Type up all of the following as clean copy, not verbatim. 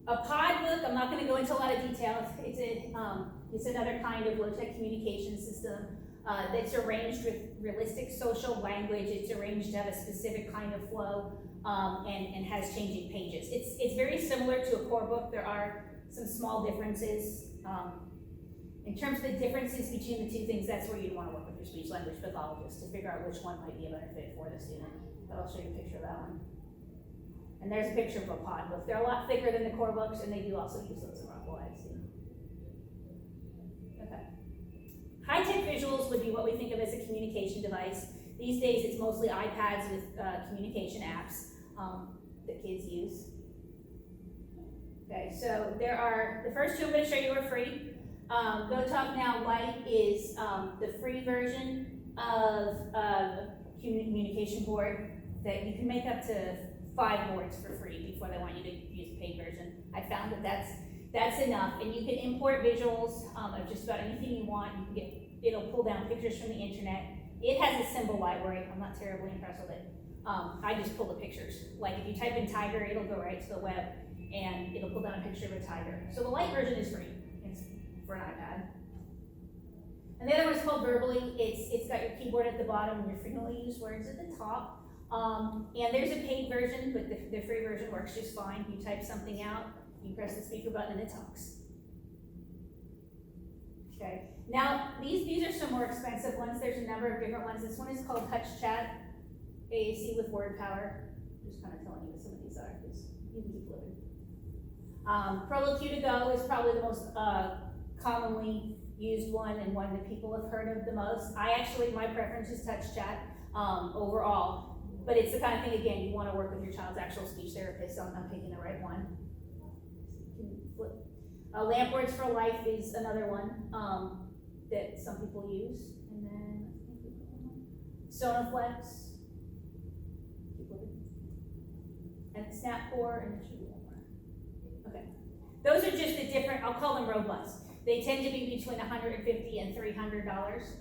A pod book, I'm not gonna go into a lot of detail. It's another kind of low-tech communication system that's arranged with realistic social language. It's arranged to have a specific kind of flow and has changing pages. It's very similar to a core book. There are some small differences. In terms of the differences between the two things, that's where you'd want to work with your speech language pathologist to figure out which one might be a better fit for the student. But I'll show you a picture of that one. And there's a picture of a pod book. They're a lot thicker than the core books, and they do also use those in Rockwell, I've seen. Okay. High-tech visuals would be what we think of as a communication device. These days, it's mostly iPads with communication apps that kids use. Okay, so there are, the first two I'm going to show you are free. Go Talk Now Lite is the free version of a communication board that you can make up to 5 boards for free before they want you to use the paid version. I found that that's enough, and you can import visuals of just about anything you want. You can get, it'll pull down pictures from the internet. It has a symbol library. I'm not terribly impressed with it. I just pull the pictures. Like if you type in tiger, it'll go right to the web, and it'll pull down a picture of a tiger. So the light version is free. It's for an iPad. And the other one is called Verbally. It's got your keyboard at the bottom and your frequently used words at the top. And there's a paid version, but the free version works just fine. You type something out, you press the speaker button, and it talks. Okay. Now, these are some more expensive ones. There's a number of different ones. This one is called Touch Chat, AAC with word power. I'm just kind of telling you what some of these are, because you can keep living. Prolo2to-go is probably the most commonly used one and one that people have heard of the most. My preference is Touch Chat overall. But it's the kind of thing, again, you want to work with your child's actual speech therapist on picking the right one. Lamp Words for Life is another one that some people use. And then Sonoflex, and Snapcore, and there should be one more. Okay. Those are just the different, I'll call them robust. They tend to be between $150 and $300.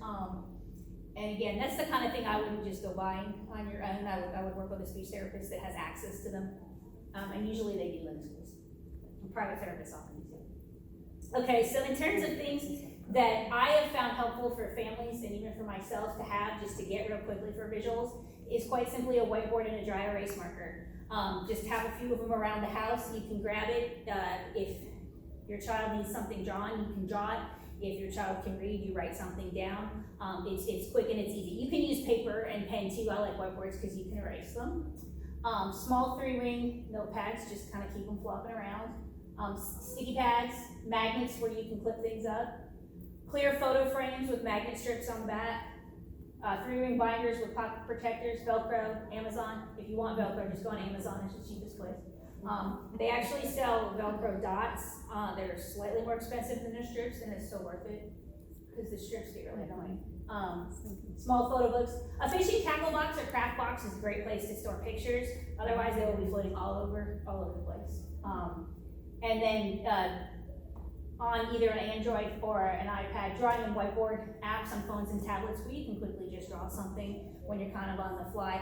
And again, that's the kind of thing I wouldn't just go buying on your own. I would work with a speech therapist that has access to them. And usually they do in the schools. Private therapists often do too. Okay, so in terms of things that I have found helpful for families and even for myself to have just to get real quickly for visuals is quite simply a whiteboard and a dry erase marker. Just have a few of them around the house. You can grab it. If your child needs something drawn, you can draw it. If your child can read, you write something down. It's quick and it's easy. You can use paper and pen too. I like whiteboards because you can erase them. Small 3-ring notepads, just kind of keep them flopping around. Sticky pads, magnets where you can clip things up. Clear photo frames with magnet strips on the back. 3-ring binders with pocket protectors, Velcro, Amazon. If you want Velcro, just go on Amazon, it's the cheapest place. They actually sell Velcro dots. They're slightly more expensive than the strips, and it's still worth it because the strips get really annoying. Small photo books. A fishing tackle box or craft box is a great place to store pictures. Otherwise, they will be floating all over the place. And then on either an Android or an iPad, drawing and whiteboard apps on phones and tablets where you can quickly just draw something when you're kind of on the fly.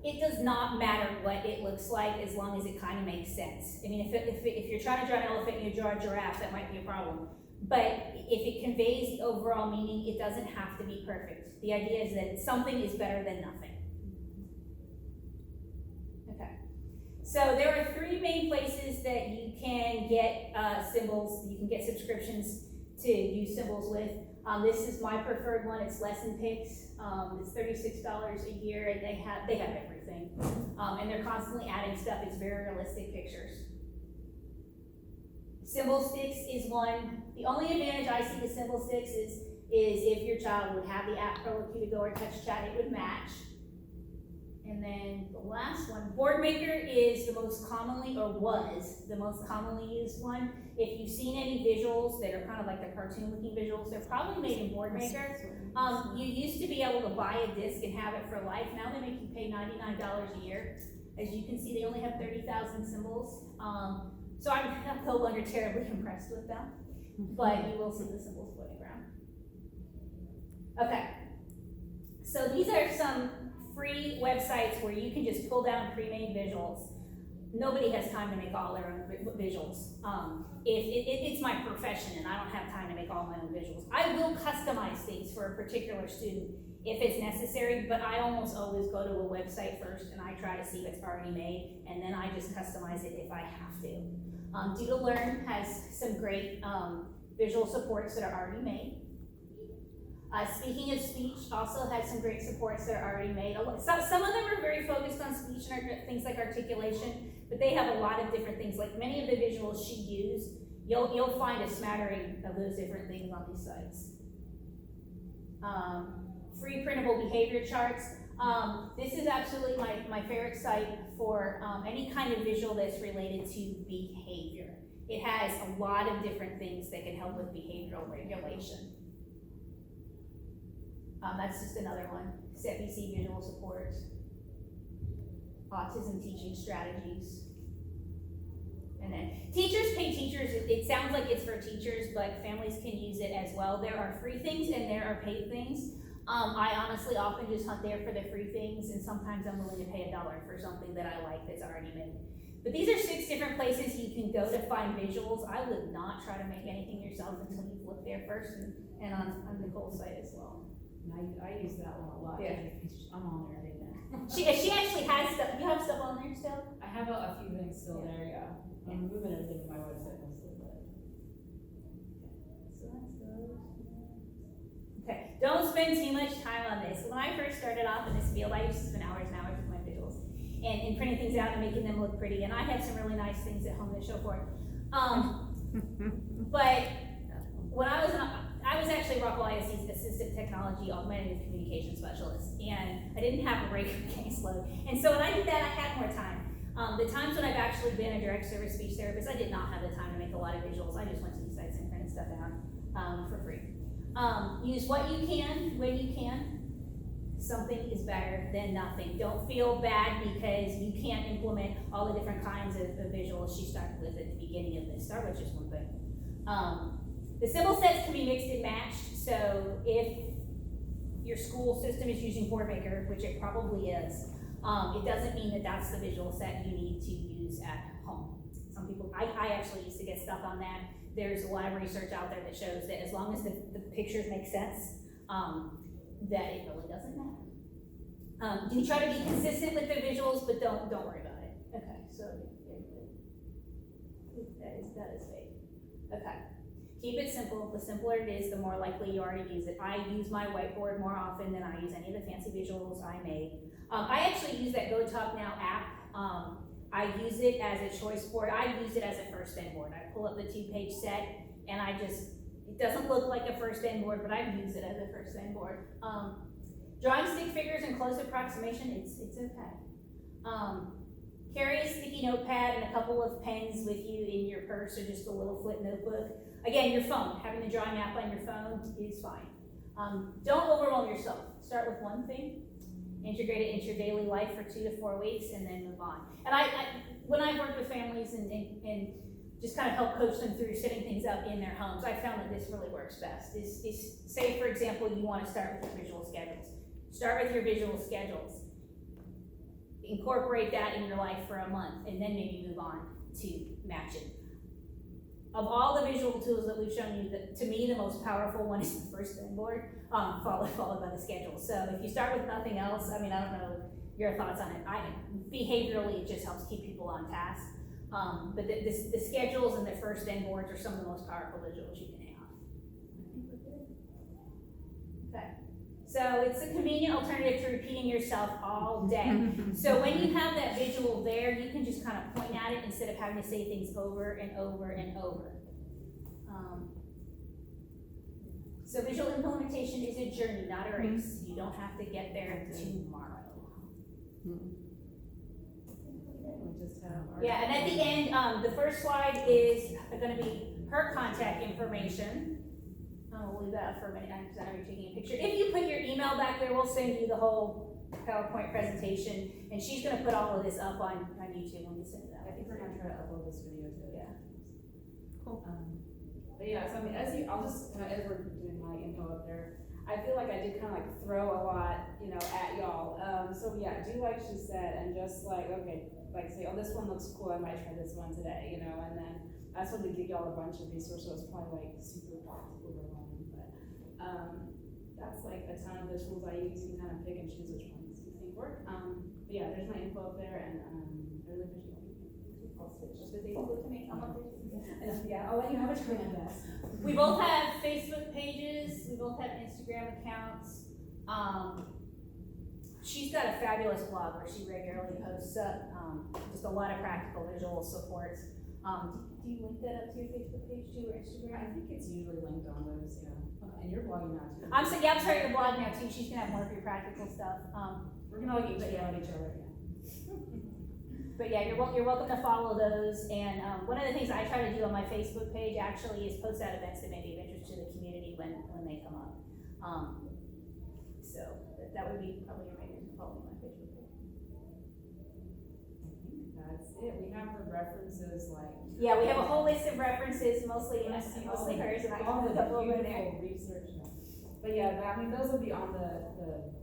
It does not matter what it looks like as long as it kind of makes sense. I mean, if you're trying to draw an elephant and you draw a giraffe, that might be a problem. But if it conveys the overall meaning, it doesn't have to be perfect. The idea is that something is better than nothing. Okay. So there are 3 main places that you can get symbols. You can get subscriptions to use symbols with. This is my preferred one. It's Lesson Picks. It's $36 a year, and they have everything. And they're constantly adding stuff. It's very realistic pictures. Symbol Sticks is one. The only advantage I see to Symbol Sticks is if your child would have the app Prolo2to-go or Touch Chat, it would match. And then the last one, Boardmaker is the most commonly, or was the most commonly used one. If you've seen any visuals that are kind of like the cartoon-looking visuals, they're probably made in Boardmaker. You used to be able to buy a disc and have it for life. Now they make you pay $99 a year. As you can see, they only have 30,000 symbols. So I'm no longer terribly impressed with them, but you will see the symbols floating around. Okay, so these are some free websites where you can just pull down pre-made visuals. nobody has time to make all their own visuals. It's my profession and I don't have time to make all my own visuals. I will customize things for a particular student if it's necessary, but I almost always go to a website first and I try to see what's already made, and then I just customize it if I have to. Do to Learn has some great visual supports that are already made. Speaking of Speech also has some great supports that are already made. Some of them are very focused on speech and things like articulation, but they have a lot of different things. Like many of the visuals she used, you'll find a smattering of those different things on these sites. Free printable behavior charts. This is absolutely my favorite site for any kind of visual that's related to behavior. It has a lot of different things that can help with behavioral regulation. That's just another one. CETBC visual support. Autism teaching strategies. And then teachers pay teachers. It sounds like it's for teachers, but families can use it as well. There are free things and there are paid things. I honestly often just hunt there for the free things, and sometimes I'm willing to pay $1 for something that I like that's already made. But these are 6 different places you can go to find visuals. I would not try to make anything yourself until you've looked there first, and on Nicole's site as well. I use that one a lot. Yeah. I'm on there every day. She actually has stuff. You have stuff on there still? I have a few things still there, yeah. I'm moving everything to my website mostly, but. So that's those. Okay, don't spend too much time on this. When I first started off in this field, I used to spend hours and hours with my visuals and printing things out and making them look pretty. And I have some really nice things at home to show for it. But when I was actually Rockwell ISD's assistant technology augmentative communication specialist, and I didn't have a regular caseload. And so when I did that, I had more time. The times when I've actually been a direct service speech therapist, I did not have the time to make a lot of visuals. I just went to these sites and printed stuff out for free. Use what you can, when you can. Something is better than nothing. Don't feel bad because you can't implement all the different kinds of visuals she started with at the beginning of this. Start with just one thing. The symbol sets can be mixed and matched, so if your school system is using Boardmaker, which it probably is, it doesn't mean that that's the visual set you need to use at home. Some people, I actually used to get stuck on that. There's a lot of research out there that shows that as long as the pictures make sense, that it really doesn't matter. You try to be consistent with the visuals, but don't worry about it. Okay, so that is fake. Okay. Keep it simple. The simpler it is, the more likely you are to use it. I use my whiteboard more often than I use any of the fancy visuals I made. I actually use that Go Talk Now app. I use it as a choice board. I use it as a first end board. I pull up the 2-page set and it doesn't look like a first end board, but I use it as a first end board. Drawing stick figures and close approximation, it's okay. Carry a sticky notepad and a couple of pens with you in your purse or just a little flip notebook. Again, your phone, having the drawing app on your phone is fine. Don't overwhelm yourself. Start with one thing, integrate it into your daily life for 2 to 4 weeks, and then move on. And when I've worked with families and just kind of help coach them through setting things up in their homes, I found that this really works best. Say, for example, you want to start with your visual schedules. Start with your visual schedules. Incorporate that in your life for a month, and then maybe move on to matching. Of all the visual tools that we've shown you, to me, the most powerful one is the first end board, followed by the schedule. So if you start with nothing else, I don't know your thoughts on it. Behaviorally, it just helps keep people on task. But the schedules and the first end boards are some of the most powerful visuals you can have. I think we're good. Okay. So it's a convenient alternative to repeating yourself all day. So when you have that visual there, you can just kind of point at it instead of having to say things over and over and over. So visual implementation is a journey, not a race. You don't have to get there tomorrow. Yeah, and at the end, the first slide is going to be her contact information. We'll leave that up for a minute because I know you're taking a picture. If you put your email back there, we'll send you the whole PowerPoint presentation, and she's going to put all of this up on YouTube when we send it out. I think we're going to try to upload this video too. Yeah. Cool. But yeah, so I'll just kind of, as we're doing my info up there, I feel like I did kind of like throw a lot, at y'all. So yeah, do like she said, and just like, okay, like say, oh, this one looks cool, I might try this one today, you know, and then I just wanted to give y'all a bunch of resources, so it's probably like super overwhelming, but, that's like a ton of the tools I use, you can kind of pick and choose which ones you think work. But yeah, there's my info up there, and, I really appreciate it. I'll switch to Facebook to me, yeah, I'll let you have a turn, I guess. We both have Facebook pages, we both have Instagram accounts. She's got a fabulous blog where she regularly posts up, just a lot of practical visual supports. Do you link that up to your Facebook page too, or Instagram? I think it's usually linked on those, yeah. And you're blogging now too. I'm starting to blog now too, she's gonna have more of your practical stuff. We're gonna like each other, yeah. But yeah, you're welcome to follow those, and, one of the things I try to do on my Facebook page actually is post out events that may be of interest to the community when they come up. So, that would be probably your main reason for following my Facebook page. I think that's it. We have the references like. Yeah, we have a whole list of references, mostly hers, and I all got the a couple of them in there. beautiful research. But yeah, I mean, those will be on the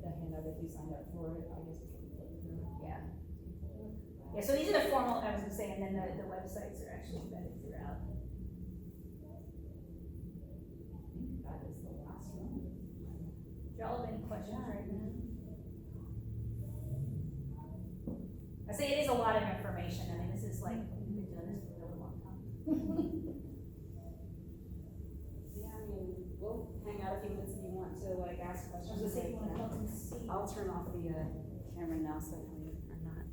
handout if you signed up for it, I guess we can flip through. Yeah. Yeah, so these are the formal, I was gonna say, and then the websites are actually embedded throughout. I think that is the last one. Do y'all have any questions right now? I say it is a lot of information, I mean, this is like, we've been doing this for a really long time. Yeah, I mean, we'll hang out a few minutes if you want to like ask questions. I was gonna say, you wanna come and see? I'll turn off the camera now so that we are not